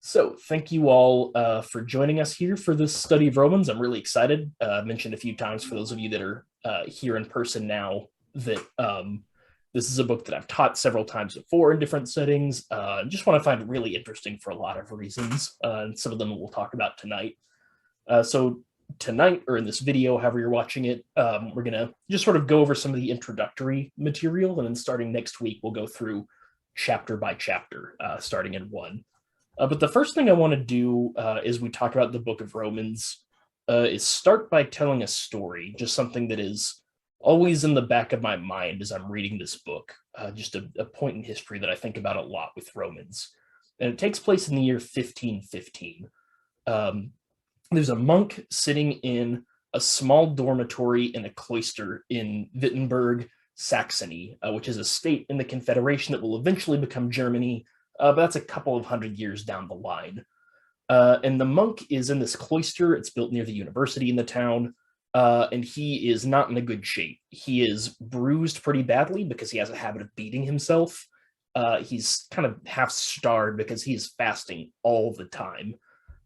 So, thank you all for joining us here for this study of Romans. I'm really excited. I mentioned a few times for those of you that are here in person now that this is a book that I've taught several times before in different settings. Just want to find it really interesting for a lot of reasons, and some of them we'll talk about tonight. So, tonight, or in this video, however you're watching it, we're going to just sort of go over some of the introductory material, and then starting next week, we'll go through chapter by chapter, starting in one. But the first thing I want to do as we talk about the book of Romans is start by telling a story, just something that is always in the back of my mind as I'm reading this book, just a point in history that I think about a lot with Romans. And it takes place in the year 1515. There's a monk sitting in a small dormitory in a cloister in Wittenberg, Saxony, which is a state in the Confederation that will eventually become Germany, but that's a couple of hundred years down the line. And the monk is in this cloister. It's built near the university in the town, and he is not in a good shape. He is bruised pretty badly because he has a habit of beating himself. He's kind of half starved because he is fasting all the time.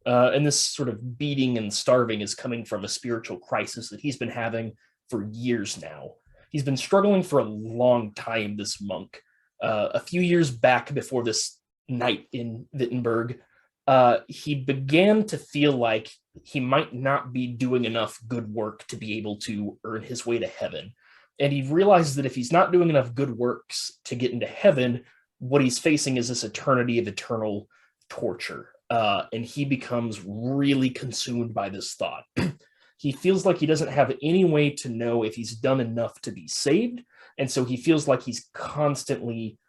And this sort of beating and starving is coming from a spiritual crisis that he's been having for years now. He's been struggling for a long time, this monk. A few years back, before this night in Wittenberg, he began to feel like he might not be doing enough good work to be able to earn his way to heaven. And he realizes that if he's not doing enough good works to get into heaven, what he's facing is this eternity of eternal torture. And he becomes really consumed by this thought. He feels like he doesn't have any way to know if he's done enough to be saved. And so he feels like he's constantly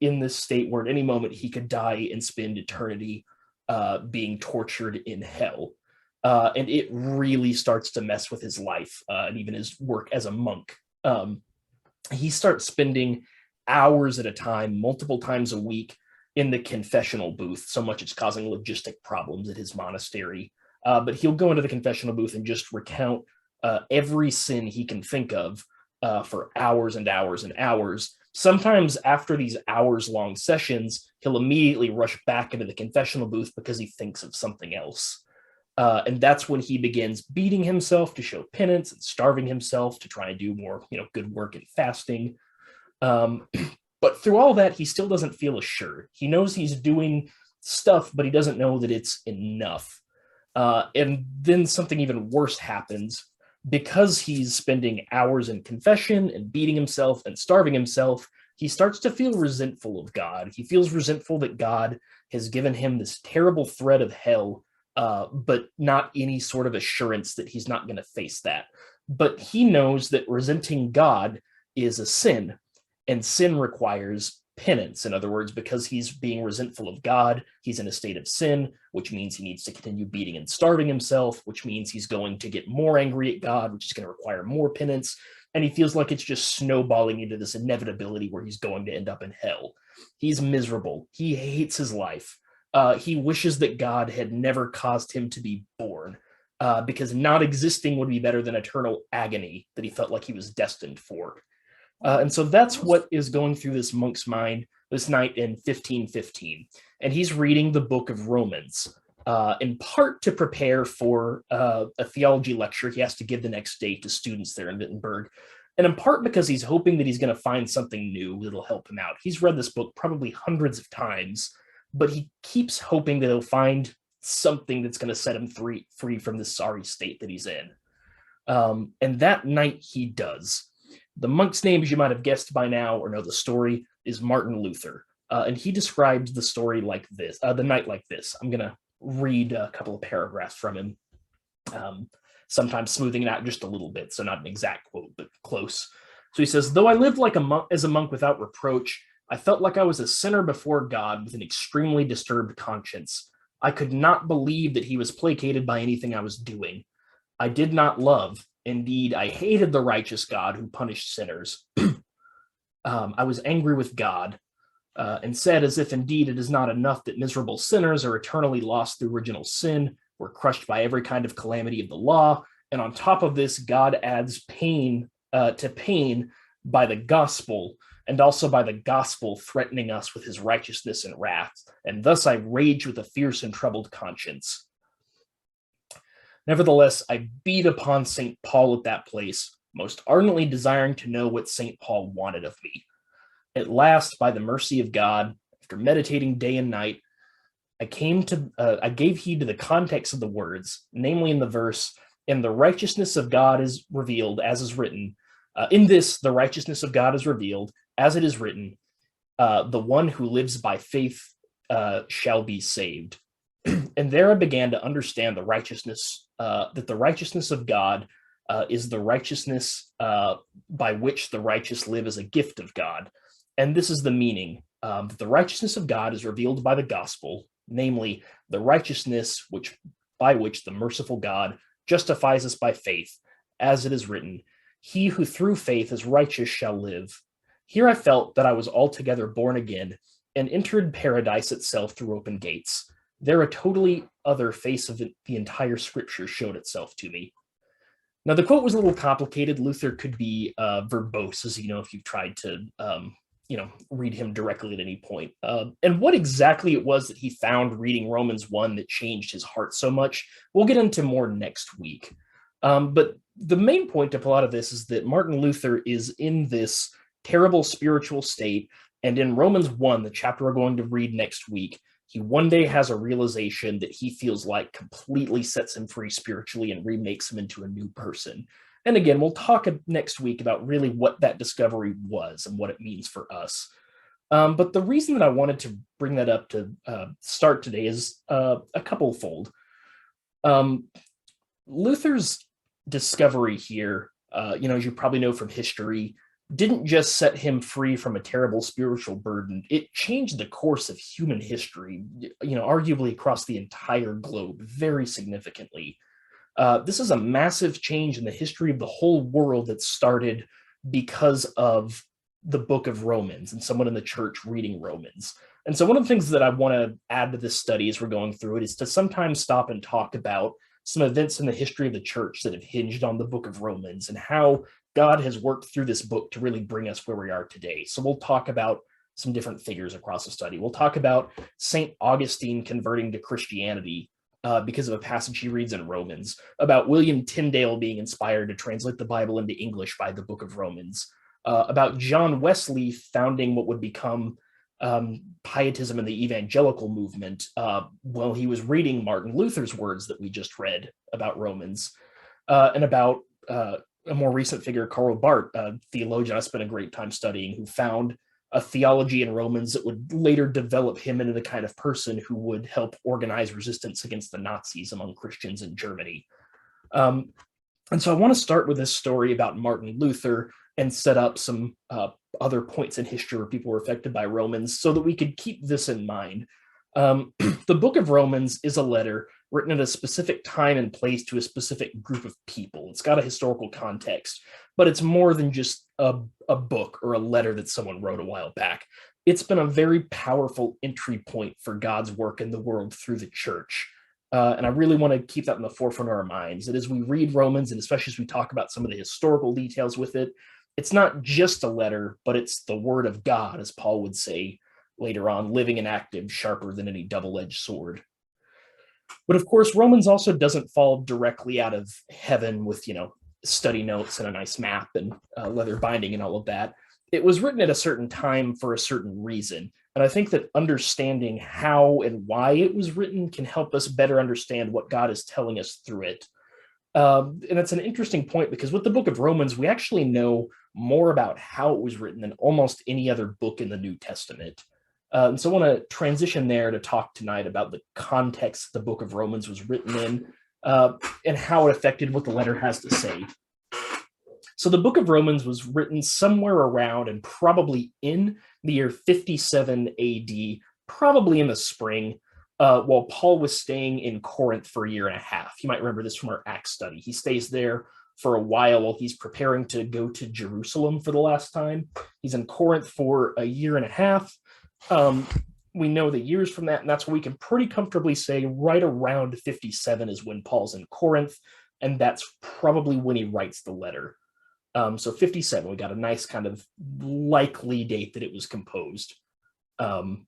in this state where at any moment he could die and spend eternity being tortured in hell. And it really starts to mess with his life and even his work as a monk. He starts spending hours at a time, multiple times a week, in the confessional booth, so much it's causing logistic problems at his monastery. But he'll go into the confessional booth and just recount every sin he can think of for hours and hours and hours. Sometimes after these hours-long sessions, he'll immediately rush back into the confessional booth because he thinks of something else. And that's when he begins beating himself to show penance and starving himself to try and do more, good work and fasting. But through all that, he still doesn't feel assured. He knows he's doing stuff, but he doesn't know that it's enough. And then something even worse happens. Because he's spending hours in confession and beating himself and starving himself, he starts to feel resentful of God. He feels resentful that God has given him this terrible threat of hell, but not any sort of assurance that he's not going to face that. But he knows that resenting God is a sin, and sin requires penance. In other words, because he's being resentful of God, he's in a state of sin, which means he needs to continue beating and starving himself, which means he's going to get more angry at God, which is going to require more penance. And he feels like it's just snowballing into this inevitability where he's going to end up in hell. He's miserable. He hates his life. He wishes that God had never caused him to be born, because not existing would be better than eternal agony that he felt like he was destined for. And so that's what is going through this monk's mind this night in 1515. And he's reading the book of Romans, in part to prepare for a theology lecture he has to give the next day to students there in Wittenberg, and in part because he's hoping that he's going to find something new that'll help him out. He's read this book probably hundreds of times, but he keeps hoping that he'll find something that's going to set him free from this sorry state that he's in. And that night he does. The monk's name, as you might have guessed by now or know the story, is Martin Luther. And he describes the story like this, the night like this. I'm going to read a couple of paragraphs from him, sometimes smoothing it out just a little bit, so not an exact quote, but close. So he says, "Though I lived like as a monk without reproach, I felt like I was a sinner before God with an extremely disturbed conscience. I could not believe that he was placated by anything I was doing. I did not love. Indeed, I hated the righteous God who punished sinners. I was angry with God and said, as if indeed it is not enough that miserable sinners are eternally lost through original sin, were crushed by every kind of calamity of the law, and on top of this, God adds pain to pain by the gospel, and also by the gospel threatening us with his righteousness and wrath, and thus I rage with a fierce and troubled conscience. Nevertheless, I beat upon St. Paul at that place, most ardently desiring to know what St. Paul wanted of me. At last, by the mercy of God, after meditating day and night, I gave heed to the context of the words, namely in the verse, "And the righteousness of God is revealed, as is written." In this, the righteousness of God is revealed, as it is written, "The one who lives by faith shall be saved." And there I began to understand the righteousness, that the righteousness of God is the righteousness by which the righteous live as a gift of God. And this is the meaning, that the righteousness of God is revealed by the gospel, namely the righteousness by which the merciful God justifies us by faith, as it is written, "He who through faith is righteous shall live." Here I felt that I was altogether born again and entered paradise itself through open gates. There a totally other face of the entire scripture showed itself to me. Now, the quote was a little complicated. Luther could be verbose, as you know, if you've tried to read him directly at any point. And what exactly it was that he found reading Romans 1 that changed his heart so much, we'll get into more next week. But the main point to pull out of this is that Martin Luther is in this terrible spiritual state, and in Romans 1, the chapter we're going to read next week, he one day has a realization that he feels like completely sets him free spiritually and remakes him into a new person. And again, we'll talk next week about really what that discovery was and what it means for us. But the reason that I wanted to bring that up to start today is a couple-fold. Luther's discovery here, as you probably know from history, didn't just set him free from a terrible spiritual burden. It changed the course of human history, arguably across the entire globe very significantly. This is a massive change in the history of the whole world that started because of the book of Romans and someone in the church reading Romans. And so one of the things that I want to add to this study as we're going through it is to sometimes stop and talk about some events in the history of the church that have hinged on the book of Romans and how God has worked through this book to really bring us where we are today. So we'll talk about some different figures across the study. We'll talk about St. Augustine converting to Christianity because of a passage he reads in Romans, about William Tyndale being inspired to translate the Bible into English by the book of Romans, about John Wesley founding what would become pietism and the evangelical movement while he was reading Martin Luther's words that we just read about Romans, and about a more recent figure, Karl Barth, a theologian I spent a great time studying, who found a theology in Romans that would later develop him into the kind of person who would help organize resistance against the Nazis among Christians in Germany. And so I want to start with this story about Martin Luther and set up some other points in history where people were affected by Romans so that we could keep this in mind. The book of Romans is a letter written at a specific time and place to a specific group of people. It's got a historical context, but it's more than just a book or a letter that someone wrote a while back. It's been a very powerful entry point for God's work in the world through the church. And I really want to keep that in the forefront of our minds. That as we read Romans, and especially as we talk about some of the historical details with it, it's not just a letter, but it's the word of God, as Paul would say later on, living and active, sharper than any double-edged sword. But of course, Romans also doesn't fall directly out of heaven with, study notes and a nice map and leather binding and all of that. It was written at a certain time for a certain reason. And I think that understanding how and why it was written can help us better understand what God is telling us through it. And it's an interesting point because with the book of Romans, we actually know more about how it was written than almost any other book in the New Testament. And so I want to transition there to talk tonight about the context the book of Romans was written in and how it affected what the letter has to say. So the book of Romans was written somewhere around and probably in the year 57 AD, probably in the spring, while Paul was staying in Corinth for a year and a half. You might remember this from our Acts study. He stays there for a while he's preparing to go to Jerusalem for the last time. He's in Corinth for a year and a half. We know the years from that, and that's what we can pretty comfortably say right around 57 is when Paul's in Corinth, and that's probably when he writes the letter. So 57, we got a nice kind of likely date that it was composed. Um,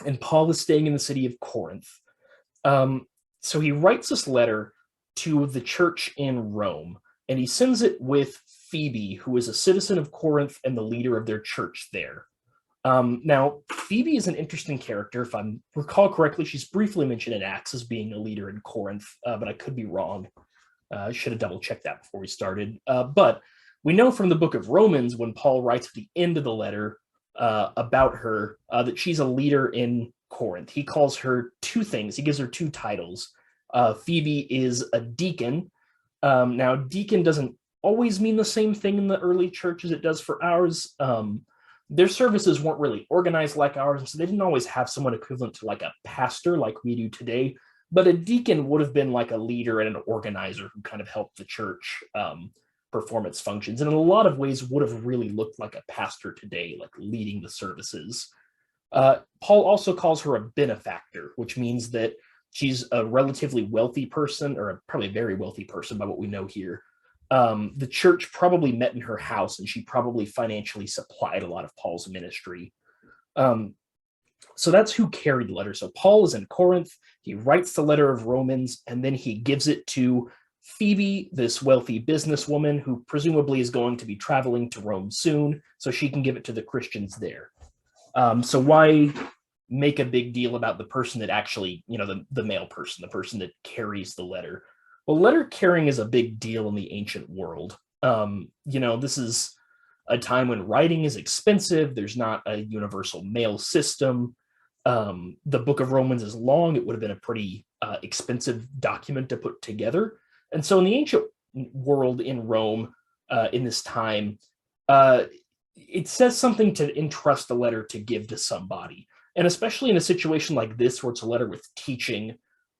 and Paul is staying in the city of Corinth. So he writes this letter to the church in Rome, and he sends it with Phoebe, who is a citizen of Corinth and the leader of their church there. Now, Phoebe is an interesting character. If I recall correctly, she's briefly mentioned in Acts as being a leader in Corinth, but I could be wrong. I should have double checked that before we started. But we know from the book of Romans, when Paul writes at the end of the letter about her, that she's a leader in Corinth. He calls her two things. He gives her two titles. Phoebe is a deacon. Now, deacon doesn't always mean the same thing in the early church as it does for ours. Their services weren't really organized like ours, and so they didn't always have someone equivalent to like a pastor like we do today. But a deacon would have been like a leader and an organizer who kind of helped the church perform its functions, and in a lot of ways would have really looked like a pastor today, like leading the services. Paul also calls her a benefactor, which means that she's a relatively wealthy person, or probably a very wealthy person by what we know here. The church probably met in her house, and she probably financially supplied a lot of Paul's ministry. So that's who carried the letter. So Paul is in Corinth. He writes the letter of Romans, and then he gives it to Phoebe, this wealthy businesswoman who presumably is going to be traveling to Rome soon, so she can give it to the Christians there. So why make a big deal about the person that actually, the male person, the person that carries the letter? Well, letter carrying is a big deal in the ancient world. This is a time when writing is expensive. There's not a universal mail system. The Book of Romans is long. It would have been a pretty expensive document to put together. And so in the ancient world in Rome, in this time, it says something to entrust a letter to give to somebody. And especially in a situation like this, where it's a letter with teaching,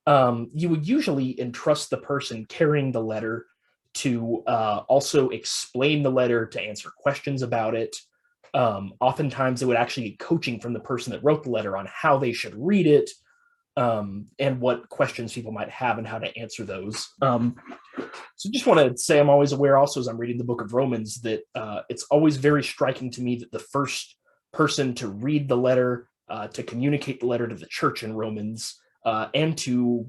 you would usually entrust the person carrying the letter to also explain the letter, to answer questions about it. Oftentimes, it would actually get coaching from the person that wrote the letter on how they should read it, and what questions people might have and how to answer those. So just want to say I'm always aware also as I'm reading the book of Romans that it's always very striking to me that the first person to read the letter, to communicate the letter to the church in Romans, and to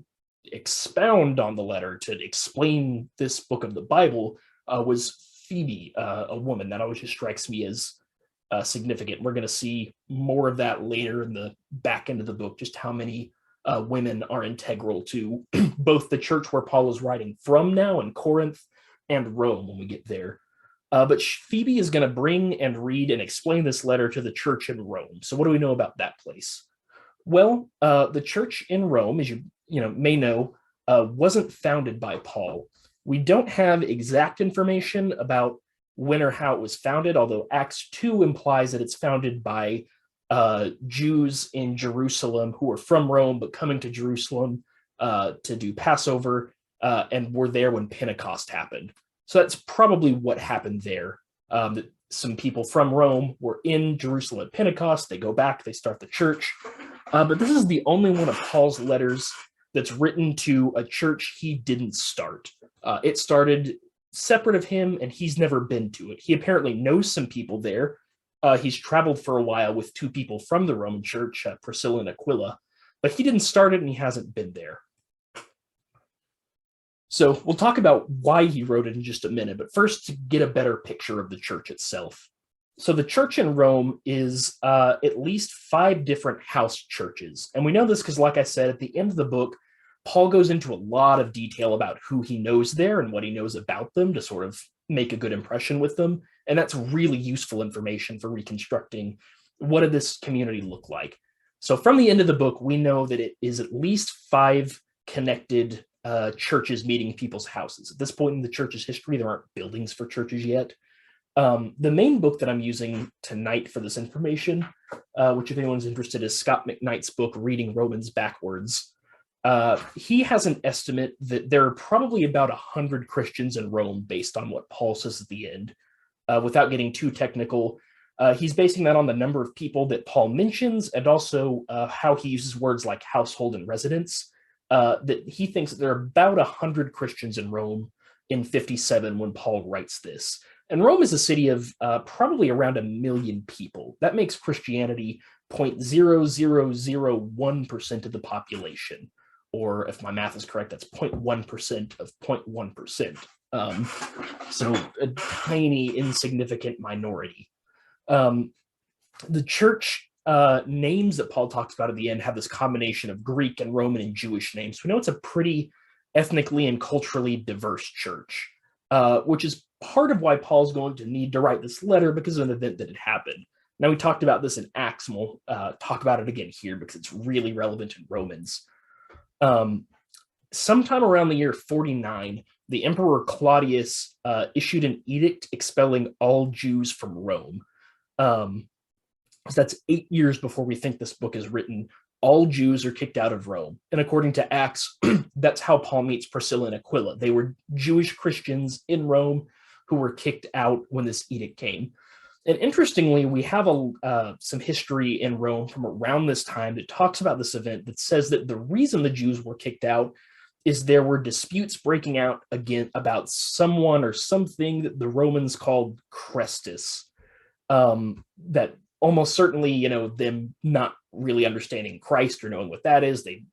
expound on the letter, to explain this book of the Bible, was Phoebe, a woman. That always just strikes me as significant. We're going to see more of that later in the back end of the book, just how many women are integral to both the church where Paul is writing from now in Corinth and Rome when we get there. But Phoebe is going to bring and read and explain this letter to the church in Rome. So what do we know about that place? Well, the church in Rome, as you may know, wasn't founded by Paul. We don't have exact information about when or how it was founded, although Acts 2 implies that it's founded by Jews in Jerusalem who were from Rome but coming to Jerusalem to do Passover, and were there when Pentecost happened. So that's probably what happened there. Some people from Rome were in Jerusalem at Pentecost. They go back, they start the church. But this is the only one of Paul's letters that's written to a church he didn't start. It started separate of him, and he's never been to it. He apparently knows some people there. He's traveled for a while with two people from the Roman church, Priscilla and Aquila, but he didn't start it, and he hasn't been there. So we'll talk about why he wrote it in just a minute, but first to get a better picture of the church itself. So the church in Rome is at least 5 different house churches. And we know this because, like I said, at the end of the book, Paul goes into a lot of detail about who he knows there and what he knows about them to sort of make a good impression with them. And that's really useful information for reconstructing what did this community look like. So from the end of the book, we know that it is at least 5 connected churches meeting people's houses. At this point in the church's history, there aren't buildings for churches yet. The main book that I'm using tonight for this information, which if anyone's interested, is Scott McKnight's book, Reading Romans Backwards. He has an estimate that there are probably about 100 Christians in Rome based on what Paul says at the end. Without getting too technical, he's basing that on the number of people that Paul mentions and also how he uses words like household and residence. That he thinks that there are about 100 Christians in Rome in 57 when Paul writes this. And Rome is a city of probably around 1 million people. That makes Christianity 0.0001% of the population. Or if my math is correct, that's 0.1% of 0.1%. So a tiny, insignificant minority. The church names that Paul talks about at the end have this combination of Greek and Roman and Jewish names. We know it's a pretty ethnically and culturally diverse church, which is part of why Paul's going to need to write this letter because of an event that had happened. Now, we talked about this in Acts, and we'll talk about it again here because it's really relevant in Romans. Sometime around the year 49, the Emperor Claudius issued an edict expelling all Jews from Rome. So that's 8 years before we think this book is written. All Jews are kicked out of Rome. And according to Acts, that's how Paul meets Priscilla and Aquila. They were Jewish Christians in Rome who were kicked out when this edict came. And interestingly, we have some history in Rome from around this time that talks about this event that says that the reason the Jews were kicked out is there were disputes breaking out again about someone or something that the Romans called Chrestus, that almost certainly, them not really understanding Christ or knowing what that is, they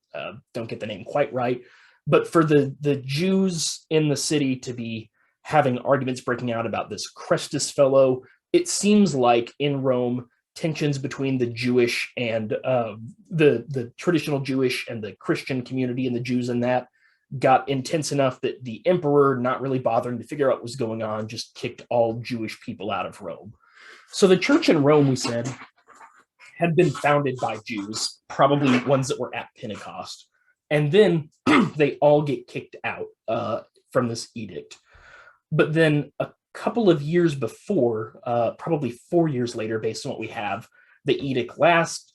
don't get the name quite right. But for the Jews in the city to be having arguments breaking out about this Chrestus fellow, it seems like in Rome, tensions between the Jewish and the traditional Jewish and the Christian community and the Jews in that got intense enough that the emperor, not really bothering to figure out what was going on, just kicked all Jewish people out of Rome. So the church in Rome, we said, had been founded by Jews, probably ones that were at Pentecost. And then they all get kicked out from this edict. But then a couple of years before, probably 4 years later, based on what we have, the edict lapsed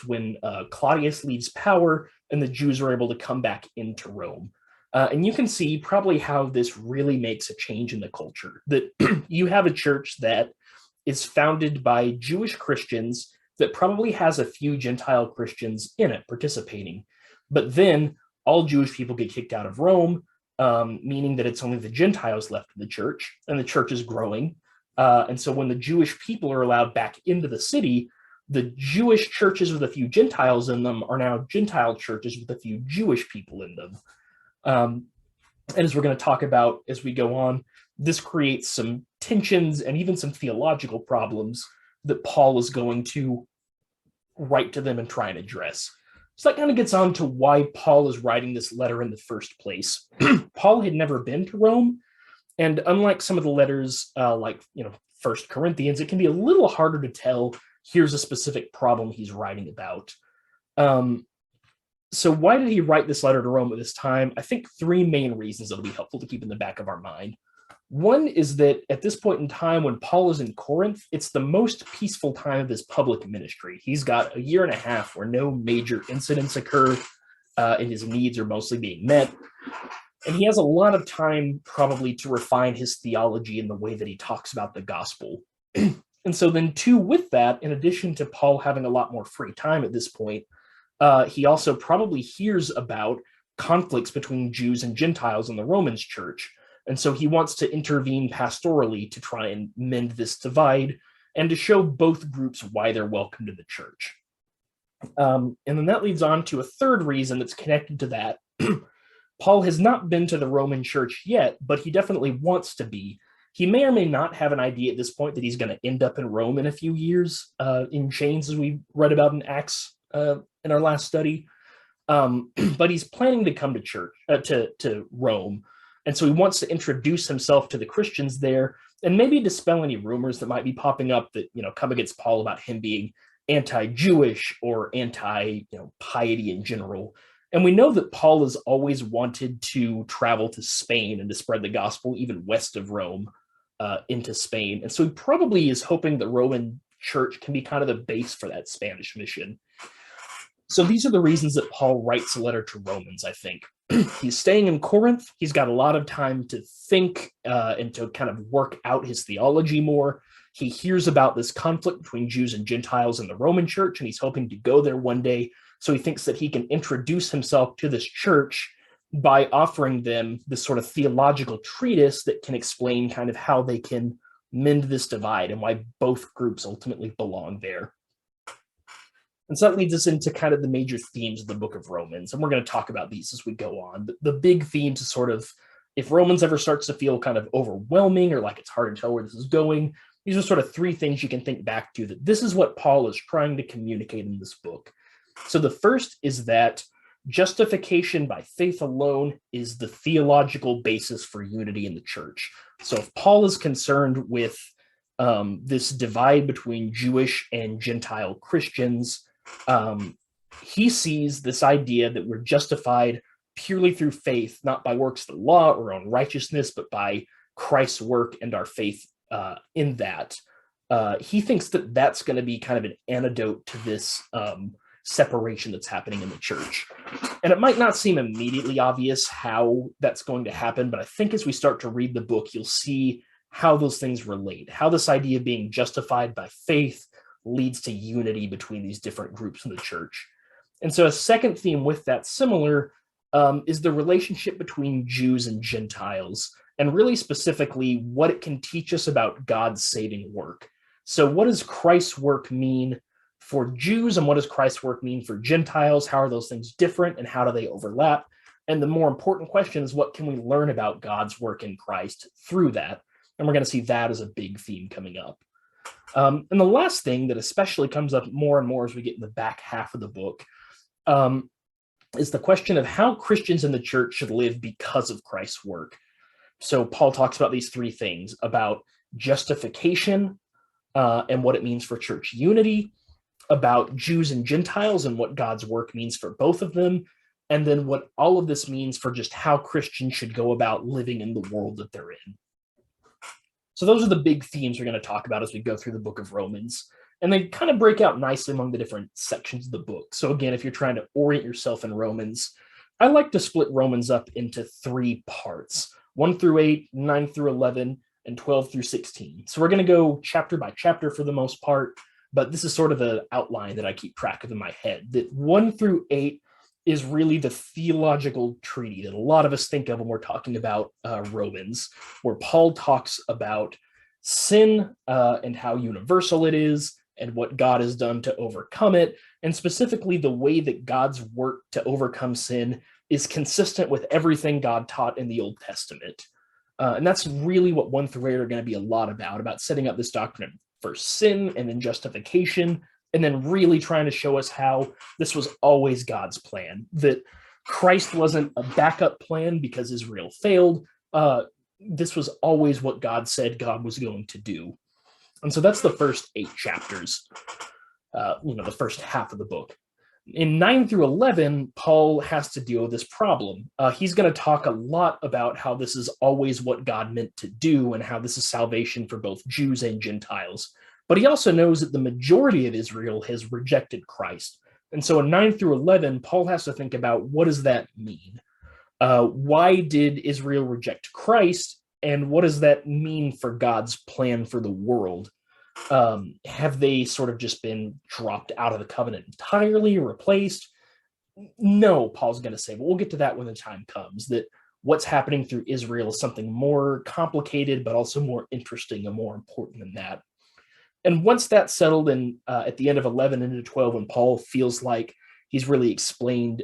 when Claudius leaves power and the Jews are able to come back into Rome. And you can see probably how this really makes a change in the culture, that you have a church that is founded by Jewish Christians that probably has a few Gentile Christians in it participating. But then all Jewish people get kicked out of Rome, meaning that it's only the Gentiles left in the church, and the church is growing. And so when the Jewish people are allowed back into the city, the Jewish churches with a few Gentiles in them are now Gentile churches with a few Jewish people in them. And as we're going to talk about as we go on, this creates some tensions and even some theological problems that Paul is going to write to them and try and address. So that kind of gets on to why Paul is writing this letter in the first place. Paul had never been to Rome, and unlike some of the letters like, First Corinthians, it can be a little harder to tell here's a specific problem he's writing about. So why did he write this letter to Rome at this time? I think 3 main reasons that'll be helpful to keep in the back of our mind. One is that at this point in time, when Paul is in Corinth, it's the most peaceful time of his public ministry. He's got 1.5 years where no major incidents occur, and his needs are mostly being met. And he has a lot of time probably to refine his theology in the way that he talks about the gospel. And so then too, with that, in addition to Paul having a lot more free time at this point, he also probably hears about conflicts between Jews and Gentiles in the Romans church. And so he wants to intervene pastorally to try and mend this divide and to show both groups why they're welcome to the church. And then that leads on to a third reason that's connected to that. Paul has not been to the Roman church yet, but he definitely wants to be. He may or may not have an idea at this point that he's going to end up in Rome in a few years, in chains, as we read about in Acts in our last study. But he's planning to come to church, to Rome. And so he wants to introduce himself to the Christians there and maybe dispel any rumors that might be popping up that, come against Paul about him being anti-Jewish or anti-piety in general. And we know that Paul has always wanted to travel to Spain and to spread the gospel even west of Rome into Spain. And so he probably is hoping the Roman church can be kind of the base for that Spanish mission. So these are the reasons that Paul writes a letter to Romans, I think. He's staying in Corinth. He's got a lot of time to think and to kind of work out his theology more. He hears about this conflict between Jews and Gentiles in the Roman church, and he's hoping to go there one day. So he thinks that he can introduce himself to this church by offering them this sort of theological treatise that can explain kind of how they can mend this divide and why both groups ultimately belong there. And so that leads us into kind of the major themes of the book of Romans. And we're going to talk about these as we go on. The big themes is sort of, if Romans ever starts to feel kind of overwhelming or like it's hard to tell where this is going, these are sort of three things you can think back to, that this is what Paul is trying to communicate in this book. So the first is that justification by faith alone is the theological basis for unity in the church. So if Paul is concerned with this divide between Jewish and Gentile Christians, he sees this idea that we're justified purely through faith, not by works of the law or own righteousness, but by Christ's work and our faith in that. He thinks that that's going to be kind of an antidote to this separation that's happening in the church. And it might not seem immediately obvious how that's going to happen, but I think as we start to read the book, you'll see how those things relate, how this idea of being justified by faith leads to unity between these different groups in the church. And so a second theme with that similar is the relationship between Jews and Gentiles, and really specifically what it can teach us about God's saving work. So what does Christ's work mean for Jews, and what does Christ's work mean for Gentiles? How are those things different, and how do they overlap? And the more important question is, what can we learn about God's work in Christ through that? And we're going to see that as a big theme coming up. And the last thing that especially comes up more and more as we get in the back half of the book is the question of how Christians in the church should live because of Christ's work. So Paul talks about these three things, about justification and what it means for church unity, about Jews and Gentiles and what God's work means for both of them, and then what all of this means for just how Christians should go about living in the world that they're in. So those are the big themes we're going to talk about as we go through the book of Romans. And they kind of break out nicely among the different sections of the book. So again, if you're trying to orient yourself in Romans, I like to split Romans up into three parts: 1 through 8, 9 through 11, and 12 through 16. So we're going to go chapter by chapter for the most part, but this is sort of the outline that I keep track of in my head. That 1 through 8 is really the theological treaty that a lot of us think of when we're talking about Romans, where Paul talks about sin and how universal it is, and what God has done to overcome it, and specifically the way that God's work to overcome sin is consistent with everything God taught in the Old Testament. And that's really what 1 through 8 are going to be a lot about setting up this doctrine of first sin and then justification, and then really trying to show us how this was always God's plan, that Christ wasn't a backup plan because Israel failed. This was always what God said God was going to do. And so that's the first 8 chapters, the first half of the book. In 9 through 11, Paul has to deal with this problem. He's going to talk a lot about how this is always what God meant to do and how this is salvation for both Jews and Gentiles. But he also knows that the majority of Israel has rejected Christ. And so in 9 through 11, Paul has to think about, what does that mean? Why did Israel reject Christ? And what does that mean for God's plan for the world? Have they sort of just been dropped out of the covenant entirely, replaced? No, Paul's going to say, but we'll get to that when the time comes, that what's happening through Israel is something more complicated, but also more interesting and more important than that. And once that's settled, and at the end of 11 into 12, when Paul feels like he's really explained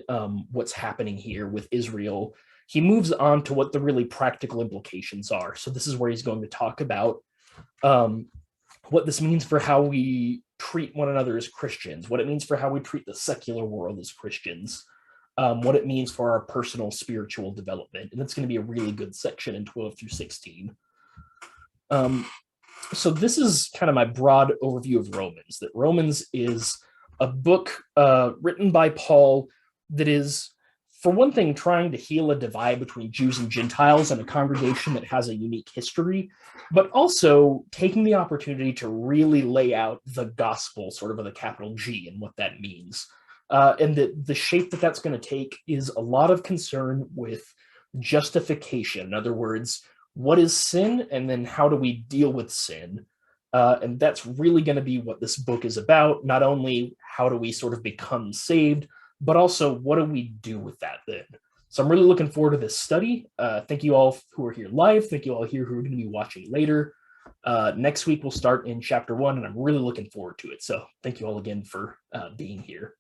what's happening here with Israel, he moves on to what the really practical implications are. So this is where he's going to talk about what this means for how we treat one another as Christians, what it means for how we treat the secular world as Christians, what it means for our personal spiritual development. And that's going to be a really good section in 12 through 16. So this is kind of my broad overview of Romans, that Romans is a book written by Paul that is, for one thing, trying to heal a divide between Jews and Gentiles and a congregation that has a unique history, but also taking the opportunity to really lay out the gospel, sort of with a capital G, and what that means. And the shape that that's going to take is a lot of concern with justification. In other words, what is sin, and then how do we deal with sin? And that's really going to be what this book is about. Not only how do we sort of become saved, but also what do we do with that then? So I'm really looking forward to this study. Thank you all who are here live. Thank you all here who are going to be watching later. Next week, we'll start in chapter 1, and I'm really looking forward to it. So thank you all again for being here.